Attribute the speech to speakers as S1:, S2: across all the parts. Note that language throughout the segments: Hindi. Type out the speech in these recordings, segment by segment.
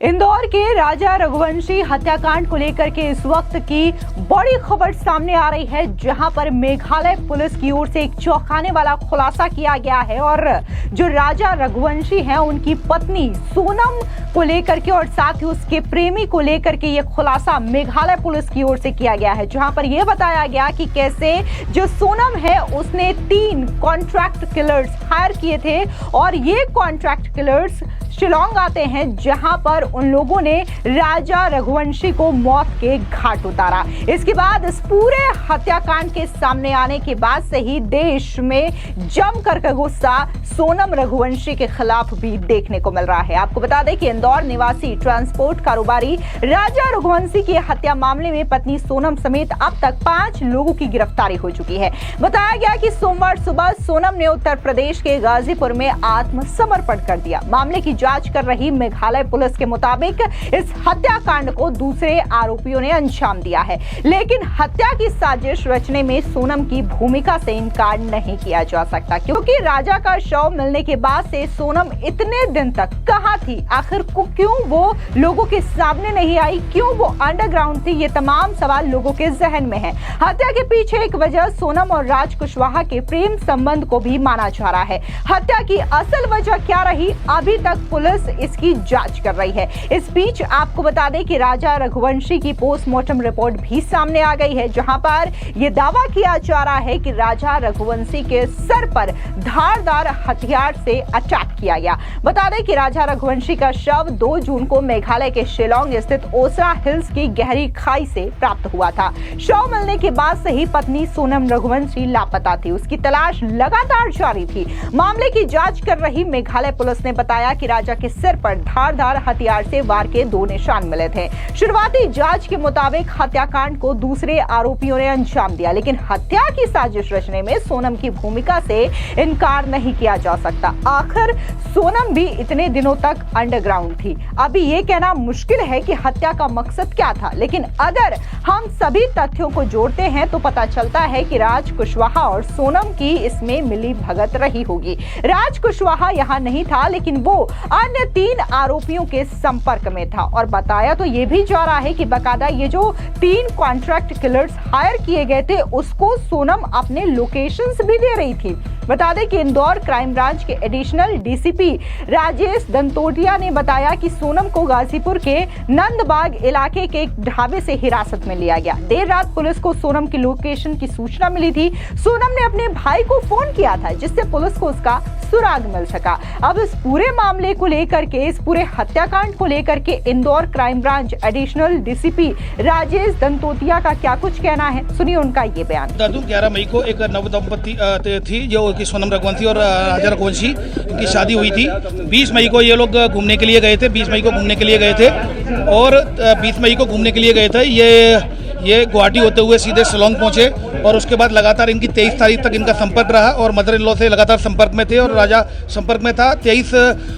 S1: इंदौर के राजा रघुवंशी हत्याकांड को लेकर के इस वक्त की बड़ी खबर सामने आ रही है, जहां पर मेघालय पुलिस की ओर से एक चौंकाने वाला खुलासा किया गया है। और जो राजा रघुवंशी हैं, उनकी पत्नी सोनम को लेकर के और साथ ही उसके प्रेमी को लेकर के ये खुलासा मेघालय पुलिस की ओर से किया गया है, जहां पर यह बताया गया कि कैसे जो सोनम है उसने 3 कॉन्ट्रैक्ट किलर्स हायर किए थे और ये कॉन्ट्रैक्ट किलर्स शिलोंग आते हैं, जहां पर उन लोगों ने राजा रघुवंशी को मौत के घाट उतारा। इसके बाद इस पूरे हत्याकांड के सामने आने के बाद से ही देश में जमकर का गुस्सा सोनम रघुवंशी के खिलाफ भी देखने को मिल रहा है। आपको बता दें कि इंदौर निवासी ट्रांसपोर्ट कारोबारी राजा रघुवंशी की हत्या मामले में पत्नी सोनम समेत अब तक 5 लोगों की गिरफ्तारी हो चुकी है। बताया गया कि सोमवार सुबह सोनम ने उत्तर प्रदेश के गाजीपुर में आत्मसमर्पण कर दिया। मामले की जांच कर रही मेघालय पुलिस के मुताबिक इस हत्याकांड को दूसरे आरोपियों ने अंजाम दिया है, लेकिन हत्या की साजिश रचने में सोनम की भूमिका से इनकार नहीं किया जा सकता, क्योंकि राजा का शव मिलने के बाद से सोनम इतने दिन तक कहां थी, आखिर क्यों वो लोगों के सामने नहीं आई, क्यों वो अंडरग्राउंड थी, ये तमाम सवाल लोगों के जहन में है। हत्या के पीछे एक वजह सोनम और राज कुशवाहा के प्रेम संबंध को भी माना जा रहा है। हत्या की असल वजह क्या रही, अभी तक पुलिस इसकी जांच कर रही है। इस बीच आपको बता दें कि राजा रघुवंशी की पोस्टमार्टम रिपोर्ट भी सामने आ गई है, जहां पर यह दावा किया जा रहा है कि राजा रघुवंशी के सर पर धारदार हथियार से अटैक किया गया। बता दें कि राजा रघुवंशी का शव 2 जून को मेघालय के शिलोंग स्थित ओसरा हिल्स की गहरी खाई से प्राप्त हुआ था। शव मिलने के बाद से ही पत्नी सोनम रघुवंशी लापता थी, उसकी तलाश लगातार जारी थी। मामले की जांच कर रही मेघालय पुलिस ने बताया कि राजा के सिर पर धारदार हथियार से वार के 2 निशान मिले थे। शुरुआती जांच के मुताबिक हत्याकांड को दूसरे आरोपियों ने अंजाम दिया, लेकिन हत्या की साजिश रचने में सोनम की भूमिका से इनकार नहीं किया जा सकता। आखिर सोनम भी इतने दिनों तक अंडरग्राउंड थी। अभी ये कहना मुश्किल है कि हत्या का मकसद क्या था, लेकिन अगर हम सभी तथ्यों को जोड़ते हैं तो पता चलता है कि राज कुशवाहा और सोनम की इसमें मिली भगत रही होगी। राज कुशवाहा यहां नहीं था, लेकिन वो अन्य 3 आरोपियों के संपर्क में था। और बताया तो ये भी जा रहा है कि बकायदा ये जो 3 कॉन्ट्रैक्ट किलर्स हायर किए गए थे, उसको सोनम अपने लोकेशंस भी दे रही थी। बता दें कि इंदौर क्राइम ब्रांच के एडिशनल डीसीपी राजेश दंतोटिया ने बताया कि सोनम को गाजीपुर के नंदबाग इलाके के एक ढाबे से हिरासत में लिया गया। देर रात पुलिस को सोनम की लोकेशन की सूचना मिली थी। सोनम ने अपने भाई को फोन किया था, जिससे पुलिस को उसका सुराग मिल सका। अब इस पूरे मामले को लेकर के, इस पूरे हत्याकांड को लेकर के Indore crime branch additional DCP Rajesh Dantodiya का क्या कुछ कहना है, सुनिए उनका ये बयान।
S2: 11 मई को एक नवदंपति थी जो कि सोनम रघुवंशी और राजा रघुवंशी, इनकी शादी हुई थी। 20 मई को ये लोग घूमने के लिए गए थे, 20 मई को घूमने के लिए गए थे और 20 मई को घूमने के लिए गए थे। ये गुवाहाटी होते हुए सीधे शिलोंग पहुंचे और उसके बाद लगातार इनकी 23 तारीख तक इनका संपर्क रहा और मदर इन लॉ से लगातार संपर्क में थे और राजा संपर्क में था। 23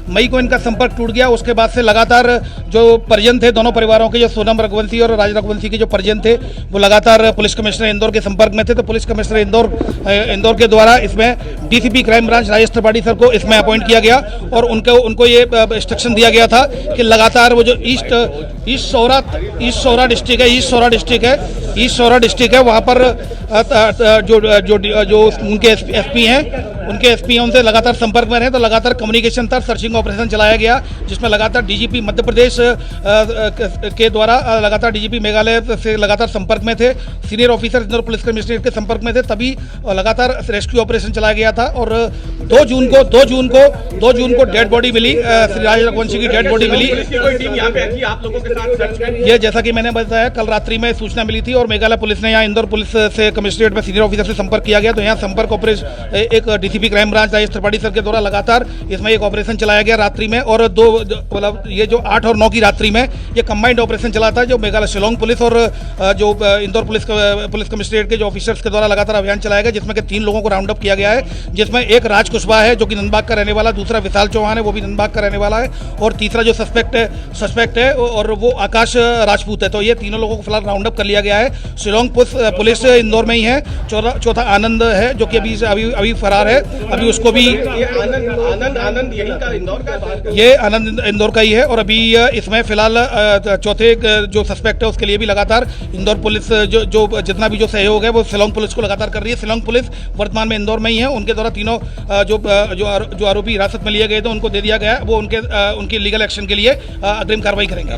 S2: मई को इनका संपर्क टूट गया। उसके बाद से लगातार जो परिजन थे दोनों परिवारों के, जो सोनम रघुवंशी और राजा रघुवंशी के जो परिजन थे, वो लगातार पुलिस कमिश्नर इंदौर के संपर्क में थे। तो पुलिस कमिश्नर इंदौर के द्वारा इसमें DCP crime branch Rajesh Tripathi sir को इसमें अपॉइंट किया गया और उनको ये इंस्ट्रक्शन दिया गया था कि लगातार वो जो ईस्ट सौरा डिस्ट्रिक्ट है वहाँ पर जो उनके एसपी हैं उनसे लगातार संपर्क में रहे। तो लगातार कम्युनिकेशन था, सर्चिंग ऑपरेशन चलाया गया, जिसमें लगातार डीजीपी मध्य प्रदेश के द्वारा लगातार डीजीपी मेघालय से लगातार संपर्क में थे। Senior officer Indore police commissionerate के संपर्क में थे, तभी लगातार रेस्क्यू ऑपरेशन चलाया गया था। और 2 जून को डेड बॉडी मिली, श्री राजा रघुवंशी की डेड बॉडी मिली। ये जैसा कि मैंने बताया, कल रात्रि में सूचना मिली थी और मेघालय पुलिस ने यहाँ इंदौर पुलिस से कमिश्नरेट में सीनियर ऑफिसर से संपर्क किया गया। तो यहाँ संपर्क ऑपरेशन एक DCP crime branch Rajesh Tripathi sir के द्वारा लगातार इसमें एक ऑपरेशन चलाया गया रात्रि में। और मतलब ये जो 8 और 9 की रात्रि में ये कंबाइंड ऑपरेशन चला था, जो मेघालय शिलोंग पुलिस और जो इंदौर पुलिस कमिश्नरेट के जो ऑफिसर्स के द्वारा लगातार अभियान चलाया गया, जिसमें 3 लोगों को राउंड अप किया गया है, जिसमें एक राज कुशवाहा है जो कि नंदबाग का रहने वाला, दूसरा विशाल चौहान है वो भी नंदबाग का रहने वाला है, और तीसरा जो सस्पेक्ट है और वो आकाश राजपूत है। तो ये तीनों लोगों को फिलहाल राउंड अप कर लिया गया है। शिलोंग पुलिस इंदौर में ही है। चौथा आनंद है जो कि अभी फरार है। अभी उसको भी
S3: आनंद यही का इंदौर का
S2: ये आनंद इंदौर का ही है। और अभी इसमें फिलहाल चौथे जो सस्पेक्ट है उसके लिए भी लगातार इंदौर पुलिस जो जितना भी जो सहयोग है वो शिलोंग पुलिस को लगातार कर रही है। शिलोंग पुलिस वर्तमान में इंदौर में ही है। उनके द्वारा तीनों जो आरोपी हिरासत में लिए गए थे उनको दे दिया गया है। वो उनकी लीगल एक्शन के लिए अग्रिम कार्रवाई करेंगे।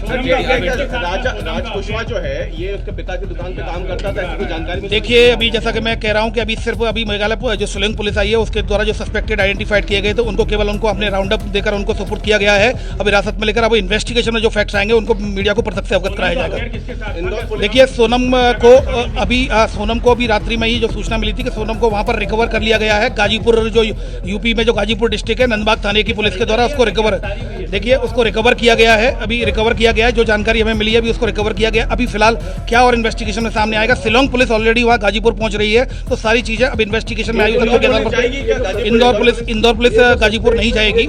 S3: राज कुशवाहा जो है ये उसके पिता की दुकान पे काम करता था, ऐसी कोई जानकारी?
S2: देखिए अभी जैसा कि मैं कह रहा हूं कि अभी सिर्फ अभी मेघालय जो शिलोंग पुलिस आई है उसके द्वारा जो सस्पेक्टेड आइडेंटिफाइड किए गए थे उनको केवल उनको अपने राउंड अप देकर उनको सुपुर्द किया गया है। अब हिरासत में लेकर अब इन्वेस्टिगेशन में जो फैक्ट्स आएंगे उनको मीडिया को पृथक से अवगत कराया जाएगा। देखिए सोनम को अभी रात्रि में ही जो सूचना मिली थी कि सोनम को वहां पर रिकवर कर लिया गया है। गाजीपुर जो यूपी में जो गाजीपुर डिस्ट्रिक्ट है नंदबाग थाने की पुलिस के द्वारा उसको रिकवर किया गया है। अभी रिकवर किया गया है, जो जानकारी हमें मिली है अभी उसको रिकवर किया गया। अभी फिलहाल क्या और इन्वेस्टिगेशन में सामने आएगा। शिलोंग पुलिस ऑलरेडी वहां गाजीपुर पहुंच रही है, तो सारी चीजें अब इन्वेस्टिगेशन में आई हुई है। इंदौर पुलिस गाजीपुर नहीं जाएगी।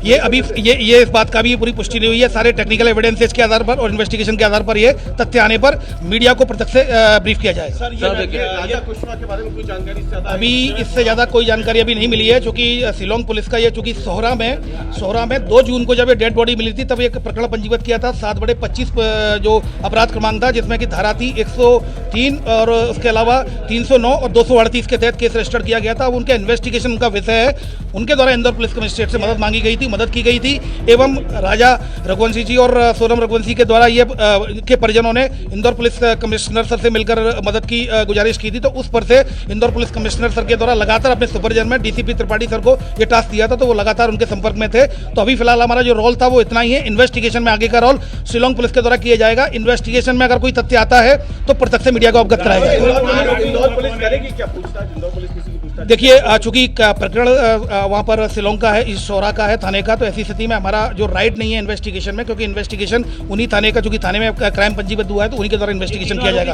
S2: ये इस बात का भी पूरी पुष्टि नहीं हुई है। सारे टेक्निकल एविडेंसेस के आधार पर और इन्वेस्टिगेशन के आधार पर ये तथ्य आने पर मीडिया को पृथक से ब्रीफ किया जाएगा।
S3: राजा कुशवाहा के बारे में कोई जानकारी
S2: अभी इससे ज्यादा कोई जानकारी अभी नहीं मिली है, क्योंकि शिलोंग पुलिस का ये चूंकि सोहरा में 2 जून को जब ये डेड बॉडी मिली थी तब एक प्रकरण पंजीबद्ध किया था 7/25 जो अपराध क्रमांक था, जिसमें कि धारा थी 103 और उसके अलावा 309 और 238 के तहत केस रजिस्टर किया गया था। अब उनका इन्वेस्टिगेशन उनका विषय है। उनके द्वारा इंदौर पुलिस कमिश्नरेट से मदद की गई थी एवं राजा रघुवंशी जी और सोनम रघुवंशी के द्वारा ये के परिजनों ने इंदौर पुलिस कमिश्नर सर से मिलकर मदद की गुजारिश की थी। तो उस पर से इंदौर पुलिस कमिश्नर सर के द्वारा लगातार अपने सुपरविजन में डीसीपी त्रिपाठी सर को ये टास्क दिया था, तो वो लगातार उनके संपर्क में थे। तो अभी फिलहाल हमारा जो रोल था वो इतना ही है। इन्वेस्टिगेशन में आगे का रोल शिलोंग पुलिस के द्वारा किया जाएगा। इन्वेस्टिगेशन में अगर कोई तथ्य आता है तो पृथक से मीडिया को अवगत कराया जाएगा।
S3: इंदौर पुलिस करेगी क्या पूछताछ? इंदौर पुलिस किसी की पूछताछ?
S2: देखिए चूंकि प्रकरण वहां पर शिलोंग का है, इस शोरा का है थाने का, तो ऐसी स्थिति में हमारा जो राइट नहीं है इन्वेस्टिगेशन में, क्योंकि इन्वेस्टिगेशन उन्हीं थाने का, चूंकि थाने में क्राइम पंजीबद्ध हुआ है तो उन्हीं के द्वारा इन्वेस्टिगेशन किया जाएगा।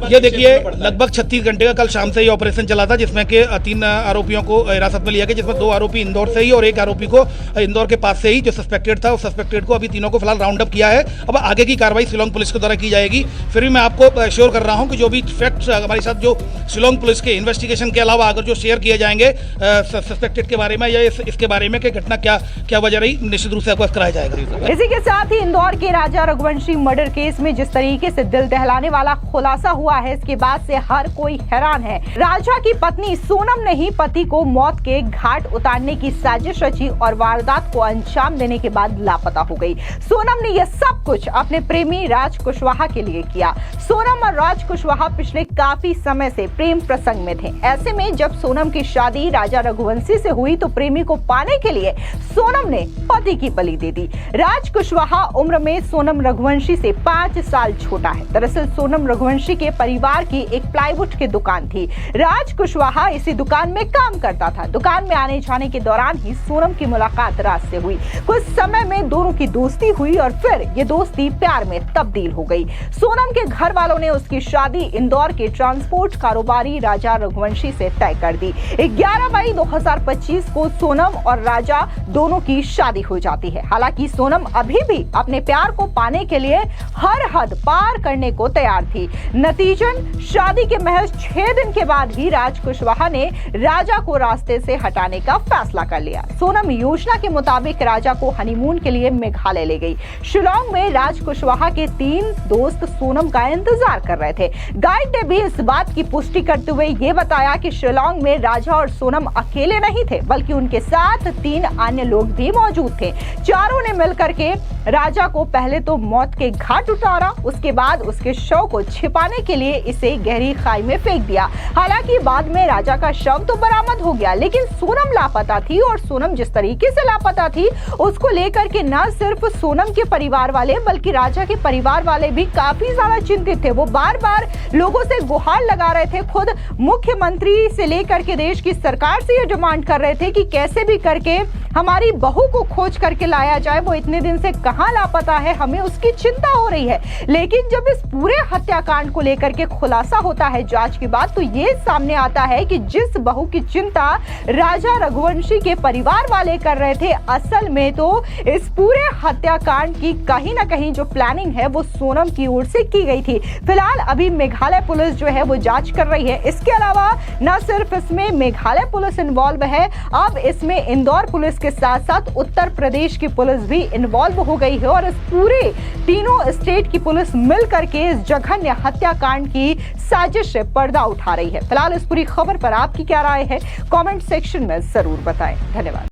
S2: ये देखिए लगभग 36 घंटे का कल शाम से ये ऑपरेशन चला था, जिसमें के 3 आरोपियों को हिरासत में लिया गया, जिसमें 2 आरोपी इंदौर से ही और 1 आरोपी को इंदौर के पास से ही जो सस्पेक्टेड था, उस सस्पेक्टेड को अभी तीनों को फिलहाल राउंड अप किया है। अब आगे की कार्रवाई शिलोंग पुलिस के द्वारा की जाएगी। फिर भी मैं आपको श्योर कर रहा हूं कि जो भी फैक्ट्स हमारे साथ जो शिलोंग पुलिस के इन्वेस्टिगेशन के अलावा अगर जो शेयर किए जाएंगे सस्पेक्टेड के बारे में या इसके बारे में कि घटना क्या वजह रही, निश्चित रूप से अवगत कराया जाएगा।
S1: इसी के साथ ही इंदौर के राजा रघुवंशी मर्डर केस में जिस तरीके से दिल दहलाने वाला खुलासा हुआ है, इसके बाद से हर कोई हैरान है। राजा की पत्नी सोनम ने ही पति को मौत के घाट उतारने की साजिश रची और वारदात को अंजाम देने के बाद लापता हो गई। सोनम ने यह सब कुछ अपने प्रेमी राज कुशवाहा के लिए किया। सोनम और राज कुशवाहा पिछले काफी समय से प्रेम प्रसंग में थे। ऐसे में जब सोनम की शादी राजा रघुवंशी से हुई तो प्रेमी को पाने के लिए सोनम ने पति की बलि दे दी। राज कुशवाहा उम्र में सोनम रघुवंशी से 5 साल छोटा है। दरअसल सोनम रघुवंशी के परिवार की एक प्लाईवुड की दुकान थी। राज कुशवाहा इसी दुकान में काम करता था। दुकान में आने जाने के दौरान ही सोनम की मुलाकात राज से हुई। कुछ समय में दोनों की दोस्ती हुई और फिर ये दोस्ती प्यार में तब्दील हो गई। सोनम के घर वालों ने उसकी शादी इंदौर के ट्रांसपोर्ट कारोबारी राजा रघुवंशी से तय कर दी। 11 मई 2025 को सोनम और राजा दोनों की शादी हो जाती है। हालांकि सोनम अभी भी अपने प्यार को पाने के लिए हर हद पार करने को तैयार थी। नतीजन शादी के महज 6 दिन के बाद ही राज कुशवाहा ने राजा को रास्ते से हटाने का फैसला कर लिया। सोनम योजना के मुताबिक राजा को हनीमून के लिए मेघालय ले गई। शिलोंग में राज कुशवाहा के 3 दोस्त सोनम का इंतजार कर रहे थे। गाइड ने भी इस बात की पुष्टि करते हुए ये बताया कि शिलोंग में राजा और सोनम अकेले नहीं थे, बल्कि उनके साथ 3 अन्य लोग भी मौजूद थे। चारों ने मिलकर के राजा को पहले तो मौत के घाट उतारा, उसके बाद उसके शव को छिपाने के लिए इसे गहरी खाई में फेंक दिया। हालांकि बाद में राजा का शव तो बरामद हो गया, लेकिन सोनम लापता थी और सोनम जिस तरीके से लापता थी उसको लेकर के न सिर्फ सोनम के परिवार वाले बल्कि राजा के परिवार वाले भी काफी ज्यादा चिंतित थे। वो बार-बार लोगों से गुहार लगा रहे थे। खुद मुख्यमंत्री से लेकर के देश की सरकार से ये डिमांड कर रहे थे कि कैसे भी करके हमारी बहू को खोज करके लाया जाए। वो इतने दिन से कहां लापता है, हमें उसकी चिंता हो रही है। लेकिन जब इस पूरे हत्याकांड को लेकर के खुलासा होता है जांच के बाद, तो ये सामने आता है कि जिस बहू की चिंता राजा रघुवंशी के परिवार वाले कर रहे थे, असल में तो इस पूरे हत्याकांड की कहीं ना कहीं जो प्लानिंग है वो सोनम की ओर से की गई थी। फिलहाल अभी मेघालय पुलिस जो है वो जांच कर रही है। इसके अलावा न सिर्फ इसमें मेघालय पुलिस इन्वॉल्व है, अब इसमें इंदौर पुलिस के साथ साथ उत्तर प्रदेश की पुलिस भी इन्वॉल्व हो गई है और इस पूरे तीनों स्टेट की पुलिस मिलकर के इस जघन्य हत्याकांड की साजिश से पर्दा उठा रही है। फिलहाल इस पूरी खबर पर आपकी क्या राय है, कमेंट सेक्शन में जरूर बताएं। धन्यवाद।